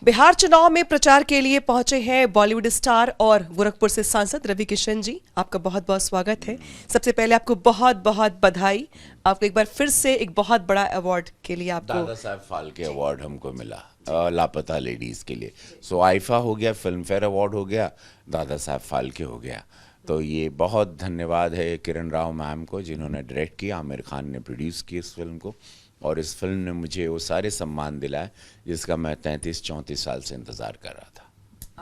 बिहार चुनाव में प्रचार के लिए पहुंचे हैं बॉलीवुड स्टार और गोरखपुर से सांसद रवि किशन जी। आपका बहुत बहुत स्वागत है। सबसे पहले आपको बहुत बहुत बधाई। आपको एक बार फिर से एक बहुत बड़ा अवार्ड के लिए आपको दादा साहब फाल्के अवार्ड हमको मिला लापता लेडीज के लिए। सो आईफा हो गया, फिल्म फेयर अवार्ड हो गया, दादा साहब फाल्के हो गया। तो ये बहुत धन्यवाद है किरण राव मैम को जिन्होंने डायरेक्ट किया, आमिर खान ने प्रोड्यूस की इस फिल्म को, और इस फिल्म ने मुझे वो सारे सम्मान दिलाए जिसका मैं 33-34 साल से इंतज़ार कर रहा था।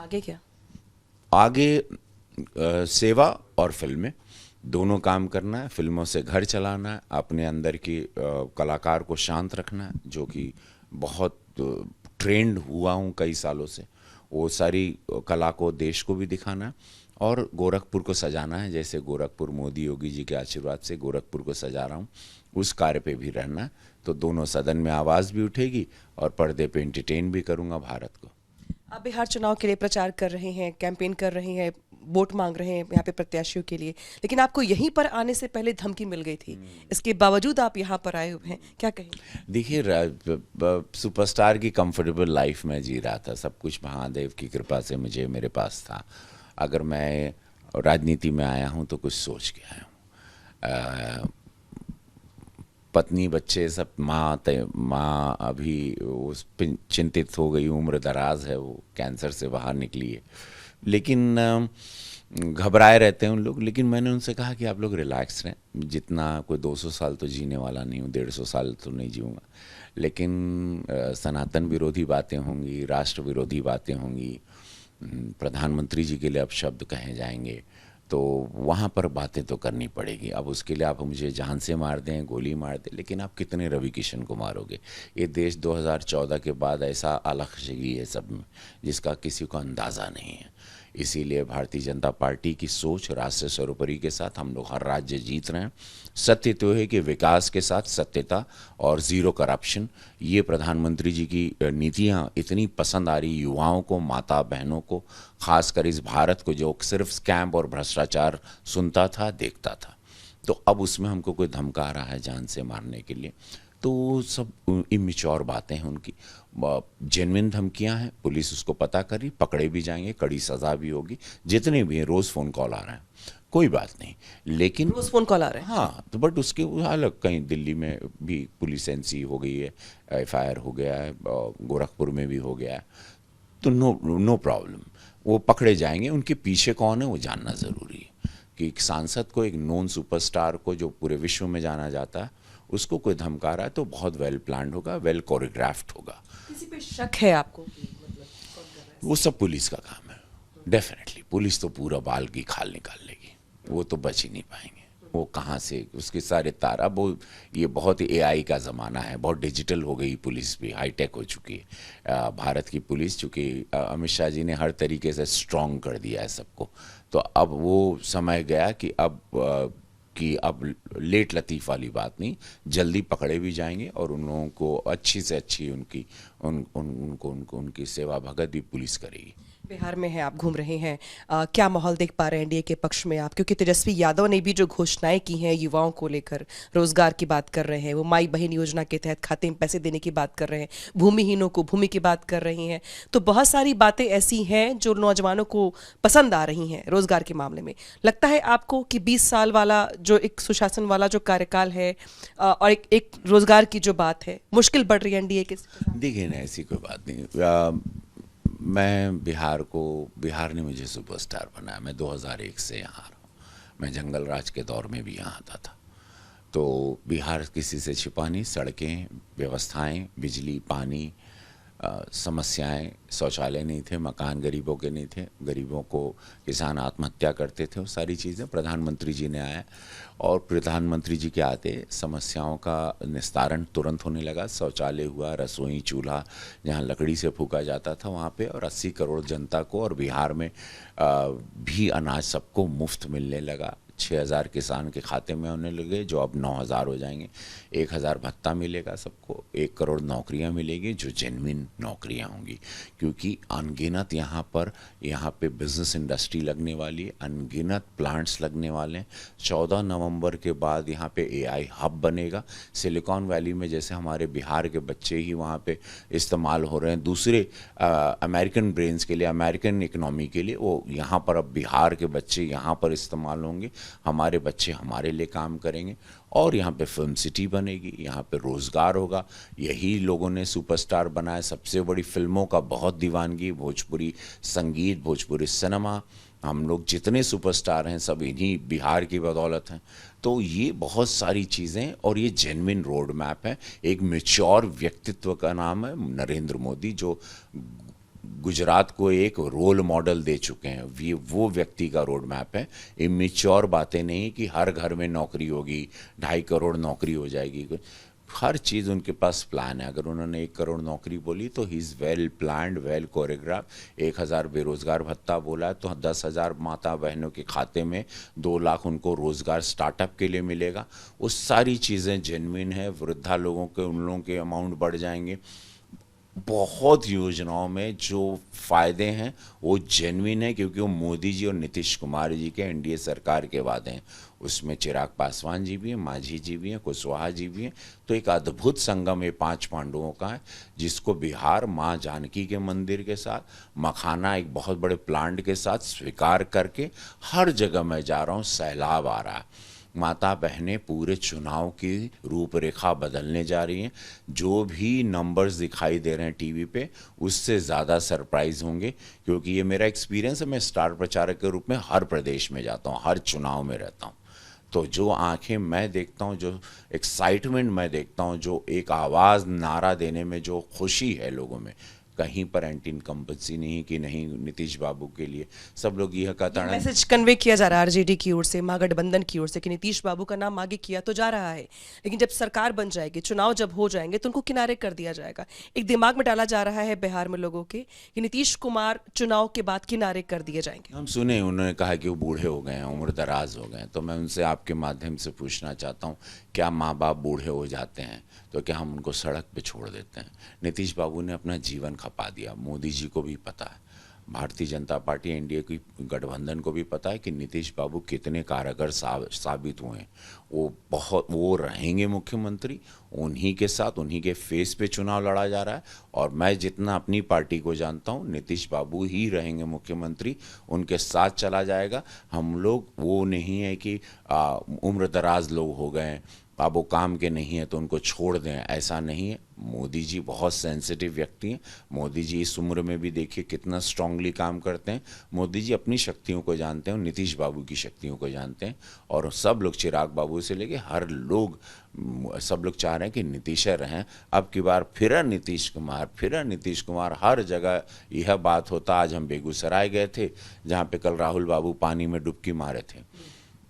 आगे क्या? आगे सेवा और फिल्में दोनों काम करना है। फिल्मों से घर चलाना है, अपने अंदर की कलाकार को शांत रखना है, जो कि बहुत ट्रेंड हुआ हूँ कई सालों से। वो सारी कला को देश को भी दिखाना है और गोरखपुर को सजाना है, जैसे गोरखपुर मोदी योगी जी के आशीर्वाद से गोरखपुर को सजा रहा हूँ, उस कार्य पे भी रहना है। तो दोनों सदन में आवाज़ भी उठेगी और पर्दे पे एंटरटेन भी करूँगा भारत को। आप बिहार चुनाव के लिए प्रचार कर रहे हैं, कैंपेन कर रहे हैं, वोट मांग रहे हैं यहाँ पे प्रत्याशियों के लिए, लेकिन आपको यहीं पर आने से पहले धमकी मिल गई थी। इसके बावजूद आप यहाँ पर आए हुए हैं, क्या कहेंगे? देखिए, सुपरस्टार की कंफर्टेबल लाइफ में जी रहा था, सब कुछ महादेव की कृपा से मुझे मेरे पास था। अगर मैं राजनीति में आया हूँ तो कुछ सोच के आया हूँ। पत्नी बच्चे सब, माँ अभी उस चिंतित हो गई, उम्र दराज है, वो कैंसर से बाहर निकली है, लेकिन घबराए रहते हैं उन लोग। लेकिन मैंने उनसे कहा कि आप लोग रिलैक्स रहें, जितना कोई 200 साल तो जीने वाला नहीं हूँ, 150 साल तो नहीं जीऊँगा, लेकिन सनातन विरोधी बातें होंगी, राष्ट्र विरोधी बातें होंगी, प्रधानमंत्री जी के लिए अब शब्द कहे जाएंगे, तो वहाँ पर बातें तो करनी पड़ेगी। अब उसके लिए आप मुझे जान से मार दें, गोली मार दें, लेकिन आप कितने रवि किशन को मारोगे? ये देश 2014 के बाद ऐसा अलग-सी है सब में, जिसका किसी को अंदाज़ा नहीं है। इसीलिए भारतीय जनता पार्टी की सोच राष्ट्र सर्वोपरि के साथ हम लोग हर राज्य जीत रहे हैं। सत्य तो है कि विकास के साथ सत्यता और ज़ीरो करप्शन, ये प्रधानमंत्री जी की नीतियाँ इतनी पसंद आ रही युवाओं को, माता बहनों को, खासकर इस भारत को जो सिर्फ स्कैम और भ्रष्टाचार सुनता था, देखता था। तो अब उसमें हमको कोई धमका रहा है जान से मारने के लिए, तो सब इमेच्योर बातें हैं उनकी। जेन्युइन धमकियां हैं, पुलिस उसको पता करी, पकड़े भी जाएंगे, कड़ी सज़ा भी होगी। जितने भी हैं, रोज़ फ़ोन कॉल आ रहे हैं, कोई बात नहीं, लेकिन रोज फोन कॉल आ रहे हैं। हाँ, तो बट उसके अलग कहीं दिल्ली में भी पुलिस एनसी हो गई है, एफआईआर हो गया है, गोरखपुर में भी हो गया है, तो नो प्रॉब्लम, वो पकड़े जाएंगे। उनके पीछे कौन है वो जानना ज़रूरी है कि एक सांसद को, एक नॉन सुपरस्टार को जो पूरे विश्व में जाना जाता है, उसको कोई धमका रहा है तो बहुत वेल प्लान्ड होगा, वेल कोरियोग्राफ्ड होगा। किसी पे शक है आपको कि मतलब कौन कर रहा है? वो सब पुलिस का काम है। डेफिनेटली पुलिस तो पूरा बाल की खाल निकाल लेगी, वो तो बच ही नहीं पाएंगे। वो कहाँ से उसके सारे तार, अब वो ये बहुत ही एआई का ज़माना है, बहुत डिजिटल हो गई पुलिस भी, हाईटेक हो चुकी है भारत की पुलिस, चूँकि अमित शाह जी ने हर तरीके से स्ट्रॉन्ग कर दिया है सबको। तो अब वो समय गया कि अब लेट लतीफ़ वाली बात नहीं, जल्दी पकड़े भी जाएंगे और उन लोगों को अच्छी से अच्छी उनकी सेवा भगत भी पुलिस करेगी। बिहार में है, आप घूम रहे हैं, क्या माहौल देख पा रहे हैं एनडीए के पक्ष में आप? क्योंकि तेजस्वी यादव ने भी जो घोषणाएं की हैं युवाओं को लेकर, रोजगार की बात कर रहे हैं, वो माई बहन योजना के तहत खाते में पैसे देने की बात कर रहे हैं, भूमिहीनों को भूमि की बात कर रही हैं, तो बहुत सारी बातें ऐसी हैं जो नौजवानों को पसंद आ रही हैं रोजगार के मामले में। लगता है आपको कि 20 साल वाला जो एक सुशासन वाला जो कार्यकाल है और एक रोजगार की जो बात है, मुश्किल बढ़ रही है एनडीए के? देखिए ना, ऐसी कोई बात नहीं। मैं बिहार ने मुझे सुपरस्टार बनाया। मैं 2001 से यहाँ आ रहा हूँ, मैं जंगल राज के दौर में भी यहाँ आता था। तो बिहार किसी से छिपा नहीं, सड़कें, व्यवस्थाएं, बिजली, पानी, समस्याएं, शौचालय नहीं थे, मकान गरीबों के नहीं थे, गरीबों को किसान आत्महत्या करते थे, वो सारी चीज़ें प्रधानमंत्री जी ने आया और प्रधानमंत्री जी के आते समस्याओं का निस्तारण तुरंत होने लगा। शौचालय हुआ, रसोई चूल्हा जहाँ लकड़ी से फूका जाता था वहाँ पे, और 80 करोड़ जनता को, और बिहार में भी अनाज सबको मुफ्त मिलने लगा। 6,000 किसान के खाते में होने लगे जो अब 9,000 हो जाएंगे। 1,000 भत्ता मिलेगा सबको, 1 करोड़ नौकरियां मिलेगी जो जेन्युइन नौकरियां होंगी, क्योंकि अनगिनत यहाँ पे बिजनेस इंडस्ट्री लगने वाली है, अनगिनत प्लांट्स लगने वाले हैं। 14 नवंबर के बाद यहाँ पे AI हब बनेगा। सिलिकॉन वैली में जैसे हमारे बिहार के बच्चे ही वहाँ पे इस्तेमाल हो रहे हैं दूसरे अमेरिकन ब्रेन्स के लिए, अमेरिकन इकोनॉमी के लिए, वो यहाँ पर अब बिहार के बच्चे यहाँ पर इस्तेमाल होंगे। हमारे बच्चे हमारे लिए काम करेंगे और यहाँ पे फिल्म सिटी बनेगी, यहाँ पे रोज़गार होगा। यही लोगों ने सुपरस्टार बनाया। सबसे बड़ी फिल्मों का बहुत दीवानगी, भोजपुरी संगीत, भोजपुरी सिनेमा, हम लोग जितने सुपरस्टार हैं सब इन्हीं बिहार की बदौलत हैं। तो ये बहुत सारी चीज़ें और ये जेन्युइन रोड मैप है। एक मैच्योर व्यक्तित्व का नाम है नरेंद्र मोदी, जो गुजरात को एक रोल मॉडल दे चुके हैं। वो व्यक्ति का रोड मैप है। इमेच्योर बातें नहीं कि हर घर में नौकरी होगी, 2.5 करोड़ नौकरी हो जाएगी। हर चीज़ उनके पास प्लान है। अगर उन्होंने 1 करोड़ नौकरी बोली तो he is well planned, well choreograph. 1,000 बेरोज़गार भत्ता बोला है तो 10,000 माता बहनों के खाते में 2 लाख उनको रोज़गार स्टार्टअप के लिए मिलेगा। वो सारी चीज़ें जेन्युइन है। वृद्धा लोगों के, उन लोगों के अमाउंट बढ़ जाएंगे। बहुत योजनाओं में जो फ़ायदे हैं वो जेन्युइन है, क्योंकि वो मोदी जी और नीतीश कुमार जी के एनडीए सरकार के वादे हैं। उसमें चिराग पासवान जी भी हैं, मांझी जी भी हैं, कुशवाहा जी भी हैं। तो एक अद्भुत संगम ये 5 पांडवों का है, जिसको बिहार माँ जानकी के मंदिर के साथ, मखाना एक बहुत बड़े प्लांट के साथ स्वीकार करके हर जगह मैं जा रहा हूँ, सैलाब आ रहा है। माता बहनें पूरे चुनाव की रूपरेखा बदलने जा रही हैं। जो भी नंबर्स दिखाई दे रहे हैं टीवी पे, उससे ज़्यादा सरप्राइज होंगे, क्योंकि ये मेरा एक्सपीरियंस है। मैं स्टार प्रचारक के रूप में हर प्रदेश में जाता हूँ, हर चुनाव में रहता हूँ। तो जो आंखें मैं देखता हूँ, जो एक्साइटमेंट मैं देखता हूँ, जो एक आवाज़ नारा देने में जो खुशी है लोगों में, कहीं पर एंटी इनकम्बेंसी नहीं कि नहीं नीतीश बाबू के लिए। सब लोग यह कहता है, मैसेज कन्वे किया जा रहा है आरजेडी की ओर से, महागठबंधन की ओर से, कि नीतीश बाबू का नाम आगे किया तो जा रहा है, लेकिन जब सरकार बन जाएगी, चुनाव जब हो जाएंगे तो उनको किनारे कर दिया जाएगा। एक दिमाग में डाला जा रहा है बिहार में लोगों के कि नीतीश कुमार चुनाव के बाद किनारे कर दिए जाएंगे। हम सुने उन्होंने कहा कि वो बूढ़े हो गए हैं, उम्र दराज हो गए हैं। तो मैं उनसे आपके माध्यम से पूछना चाहता हूँ, क्या माँ बाप बूढ़े हो जाते हैं तो क्या हम उनको सड़क पे छोड़ देते हैं? नीतीश बाबू ने अपना जीवन खपा दिया। मोदी जी को भी पता है, भारतीय जनता पार्टी एनडीए की गठबंधन को भी पता है कि नीतीश बाबू कितने कारगर साबित हुए हैं। वो रहेंगे मुख्यमंत्री, उन्हीं के साथ, उन्हीं के फेस पे चुनाव लड़ा जा रहा है। और मैं जितना अपनी पार्टी को जानता हूँ, नीतीश बाबू ही रहेंगे मुख्यमंत्री, उनके साथ चला जाएगा। हम लोग वो नहीं है कि उम्र दराज लोग हो गए, अब वो काम के नहीं है तो उनको छोड़ दें, ऐसा नहीं है। मोदी जी बहुत सेंसिटिव व्यक्ति हैं। मोदी जी इस उम्र में भी देखिए कितना स्ट्रांगली काम करते हैं। मोदी जी अपनी शक्तियों को जानते हैं और नीतीश बाबू की शक्तियों को जानते हैं। और सब लोग, चिराग बाबू से लेके हर लोग, सब लोग चाह रहे हैं कि नीतीश रहें। अब की बार फिर नीतीश कुमार, हर जगह यह बात होता। आज हम बेगूसराय गए थे, जहाँ पे कल राहुल बाबू पानी में डुबकी मारे थे,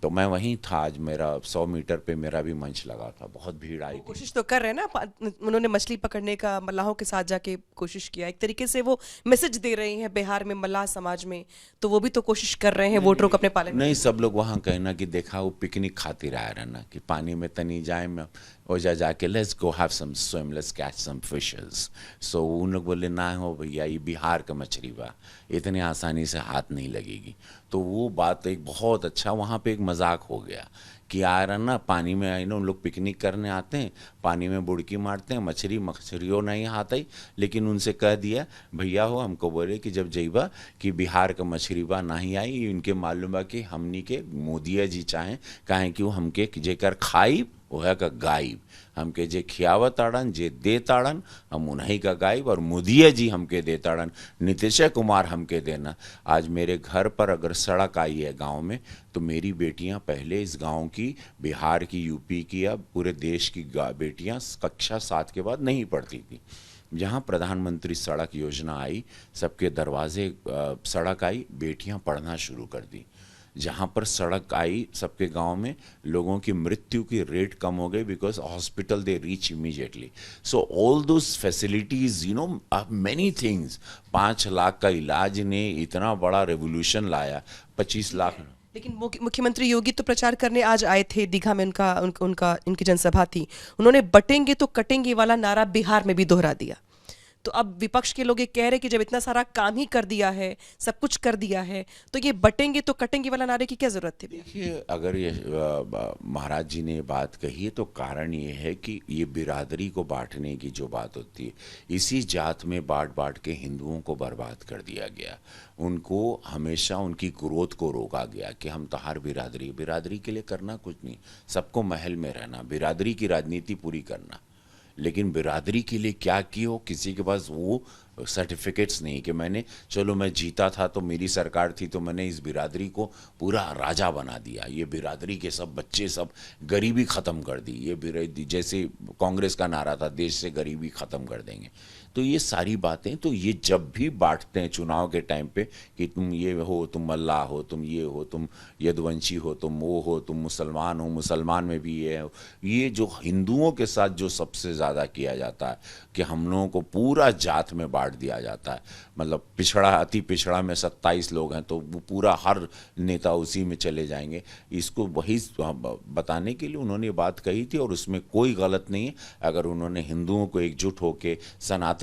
तो मैं वहीं था। आज मेरा 100 मीटर पे मेरा भी मंच लगा था, बहुत भीड़ आई थी। कोशिश तो कर रहे हैं ना, उन्होंने मछली पकड़ने का मल्लाहों के साथ जाके कोशिश किया। एक तरीके से वो मैसेज दे रहे हैं बिहार में मल्लाह समाज में, तो वो भी तो कोशिश कर रहे हैं वोटरों को अपने पाले में। नहीं, सब लोग वहाँ कहना कि देखा वो पिकनिक खातिर आया रहना कि पानी में तनी जाए में ओजा जाके let's go have some swim, let's catch some fishes. So उन लोग बोले ना हो भैया, ये बिहार का मछली बा, इतनी आसानी से हाथ नहीं लगेगी। तो वो बात एक बहुत अच्छा, वहाँ पे एक मजाक हो गया कि आ रहा ना पानी में, आई नो उन लोग पिकनिक करने आते हैं, पानी में बुड़की मारते हैं, मछलियों नहीं हाथ आई, लेकिन उनसे कह दिया भैया हो, हमको बोले कि जब जइबा कि बिहार का मछली बा नहीं आई, इनके मालूम बा कि हमनी के मोदिया जी चाहें, काहे कि वो हमके जेकर खाई वह का गायब, हमके जे खियावत ताड़न, जे दे ताड़न, हम उन्हीं का गायब, और मोदिया जी हमके दे ताड़न, नीतीश कुमार हमके देना। आज मेरे घर पर अगर सड़क आई है गांव में, तो मेरी बेटियां पहले इस गांव की, बिहार की, यूपी की, या पूरे देश की बेटियां कक्षा 7 के बाद नहीं पढ़ती थी। जहाँ प्रधानमंत्री सड़क योजना आई, सबके दरवाजे सड़क आई, बेटियां पढ़ना शुरू कर दी। जहाँ पर सड़क आई सबके गांव में, लोगों की मृत्यु की रेट कम हो गई, because hospital they reach immediately. So all those facilities, you know, many things. 5 lakh का इलाज ने इतना बड़ा रेवोल्यूशन लाया। 25 लाख लेकिन मुख्यमंत्री योगी तो प्रचार करने आज आए थे दीघा में, उनकी जनसभा थी। उन्होंने बटेंगे तो कटेंगे वाला नारा बिहार में भी दोहरा दिया। तो अब विपक्ष के लोग ये कह रहे कि जब इतना सारा काम ही कर दिया है, सब कुछ कर दिया है, तो ये बटेंगे तो कटेंगे वाला नारे की क्या जरूरत थी? देखिए, अगर ये महाराज जी ने बात कही है तो कारण ये है कि ये बिरादरी को बांटने की जो बात होती है, इसी जात में बांट बांट के हिंदुओं को बर्बाद कर दिया गया। उनको हमेशा उनकी ग्रोथ को रोका गया कि हम तो हर बिरादरी के लिए करना कुछ नहीं, सबको महल में रहना, बिरादरी की राजनीति पूरी करना। लेकिन बिरादरी के लिए क्या की हो, किसी के पास वो सर्टिफिकेट्स नहीं कि मैं जीता था तो मेरी सरकार थी तो मैंने इस बिरादरी को पूरा राजा बना दिया, ये बिरादरी के सब बच्चे सब गरीबी ख़त्म कर दी, ये जैसे कांग्रेस का नारा था देश से गरीबी ख़त्म कर देंगे। तो ये सारी बातें, तो ये जब भी बांटते हैं चुनाव के टाइम पे कि तुम ये हो, तुम मल्लाह हो, तुम ये हो, तुम यदुवंशी हो, तुम वो हो, तुम मुसलमान हो, मुसलमान में भी ये है, ये जो हिंदुओं के साथ जो सबसे ज़्यादा किया जाता है कि हम लोगों को पूरा जात में बांट दिया जाता है। मतलब पिछड़ा, अति पिछड़ा में 27 लोग हैं तो वो पूरा हर नेता उसी में चले जाएंगे। इसको वही बताने के लिए उन्होंने बात कही थी और उसमें कोई गलत नहीं है। अगर उन्होंने हिंदुओं को एकजुट होकर सनातन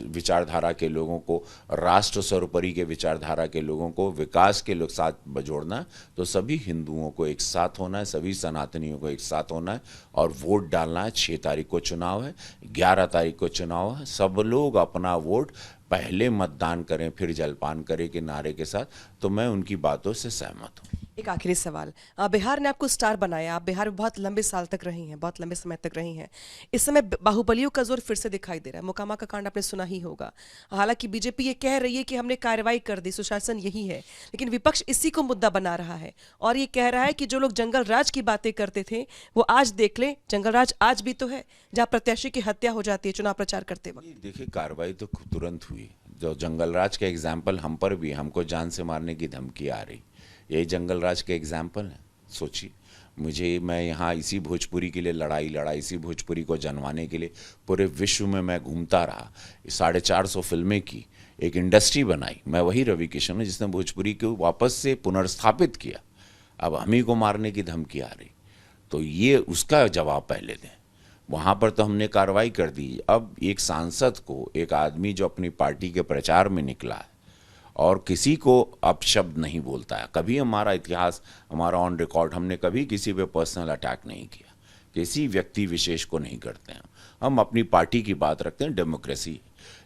विचारधारा के लोगों को, राष्ट्र सर्वोपरि के विचारधारा के लोगों को, विकास के लोग साथ जोड़ना, तो सभी हिंदुओं को एक साथ होना है, सभी सनातनियों को एक साथ होना है और वोट डालना है। 6 तारीख को चुनाव है, 11 तारीख को चुनाव है। सब लोग अपना वोट पहले मतदान करें फिर जलपान करें के नारे के साथ, तो मैं उनकी बातों से सहमत हूँ। एक आखिरी सवाल, बिहार ने आपको स्टार बनाया, आप बिहार में बहुत लंबे साल तक रही हैं, बहुत लंबे समय तक रही हैं। इस समय बाहुबलियों का जोर फिर से दिखाई दे रहा है। मोकामा का कांड आपने सुना ही होगा। हालांकि बीजेपी ये कह रही है कि हमने कार्रवाई कर दी, सुशासन यही है, लेकिन विपक्ष इसी को मुद्दा बना रहा है और ये कह रहा है कि जो लोग जंगल राज की बातें करते थे वो आज देख लें, जंगल राज आज भी तो है जहाँ प्रत्याशी की हत्या हो जाती है चुनाव प्रचार करते वक्त। देखिए, कार्रवाई तो तुरंत हुई। जो जंगल राज का एग्जाम्पल हम पर भी, हमको जान से मारने की धमकी आ रही, यही जंगल राज के एग्जाम्पल है। सोचिए, मैं यहाँ इसी भोजपुरी के लिए लड़ा, इसी भोजपुरी को जनवाने के लिए पूरे विश्व में मैं घूमता रहा। 450 फिल्में की, एक इंडस्ट्री बनाई। मैं वही रवि किशन हूँ जिसने भोजपुरी को वापस से पुनर्स्थापित किया। अब हम ही को मारने की धमकी आ रही, तो ये उसका जवाब पहले दें। वहाँ पर तो हमने कार्रवाई कर दी। अब एक सांसद को, एक आदमी जो अपनी पार्टी के प्रचार में निकला है और किसी को अपशब्द नहीं बोलता है, कभी हमारा इतिहास, हमारा ऑन रिकॉर्ड, हमने कभी किसी पे पर्सनल अटैक नहीं किया, किसी व्यक्ति विशेष को नहीं करते हैं। हम अपनी पार्टी की बात रखते हैं, डेमोक्रेसी।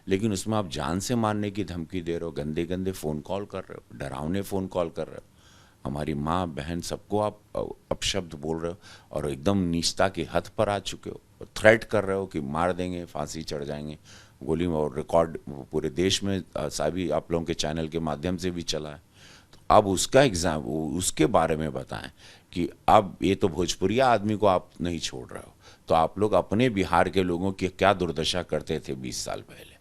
लेकिन उसमें आप जान से मारने की धमकी दे रहे हो, गंदे गंदे फ़ोन कॉल कर रहे हो, डरावने फ़ोन कॉल कर रहे हो, हमारी माँ बहन सबको आप अपशब्द बोल रहे हो और एकदम नीचता की हद पर आ चुके हो। थ्रेट कर रहे हो कि मार देंगे, फांसी चढ़ जाएंगे, गोली में। और रिकॉर्ड पूरे देश में सभी आप लोगों के चैनल के माध्यम से भी चला है। तो अब उसका उसके बारे में बताएं कि अब ये तो भोजपुरिया आदमी को आप नहीं छोड़ रहे हो, तो आप लोग अपने बिहार के लोगों की क्या दुर्दशा करते थे 20 साल पहले,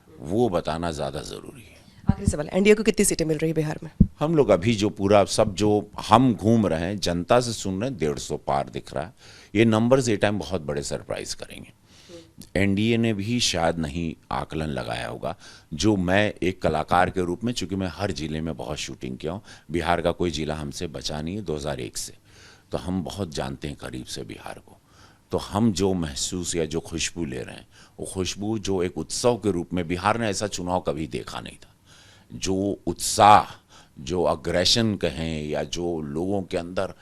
वो बताना ज़्यादा ज़रूरी है। आखिरी सवाल, एनडीए को कितनी सीटें मिल रही बिहार में? हम लोग अभी जो पूरा सब जो हम घूम रहे हैं, जनता से सुन रहे हैं, 150 पार दिख रहा है। ये नंबर्स ये टाइम बहुत बड़े सरप्राइज करेंगे। एनडीए ने भी शायद नहीं आकलन लगाया होगा। जो मैं एक कलाकार के रूप में, चूंकि मैं हर जिले में बहुत शूटिंग किया हूँ, बिहार का कोई जिला हमसे बचा नहीं है 2001 से, तो हम बहुत जानते हैं करीब से बिहार को। तो हम जो महसूस या जो खुशबू ले रहे हैं, वो खुशबू जो एक उत्सव के रूप में, बिहार ने ऐसा चुनाव कभी देखा नहीं था। जो उत्साह, जो अग्रेशन कहें, या जो लोगों के अंदर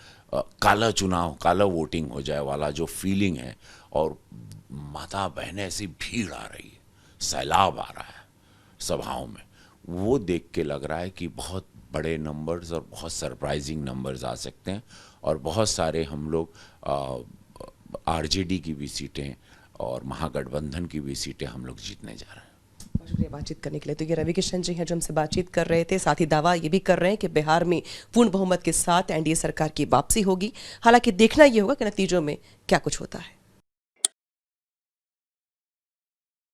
काला चुनाव, काला वोटिंग हो जाए वाला जो फीलिंग है, और माता बहनें ऐसी भीड़ आ रही है, सैलाब आ रहा है सभाओं में, वो देख के लग रहा है कि बहुत बड़े नंबर्स और बहुत सरप्राइजिंग नंबर्स आ सकते हैं। और बहुत सारे हम लोग आरजेडी की भी सीटें और महागठबंधन की भी सीटें हम लोग जीतने जा रहे हैं। बहुत शुक्रिया बातचीत करने के लिए। तो ये रवि किशन जी हैं जो हमसे बातचीत कर रहे थे। साथ ही दावा ये भी कर रहे हैं कि बिहार में पूर्ण बहुमत के साथ एनडीए सरकार की वापसी होगी। हालांकि देखना ये होगा कि नतीजों में क्या कुछ होता है।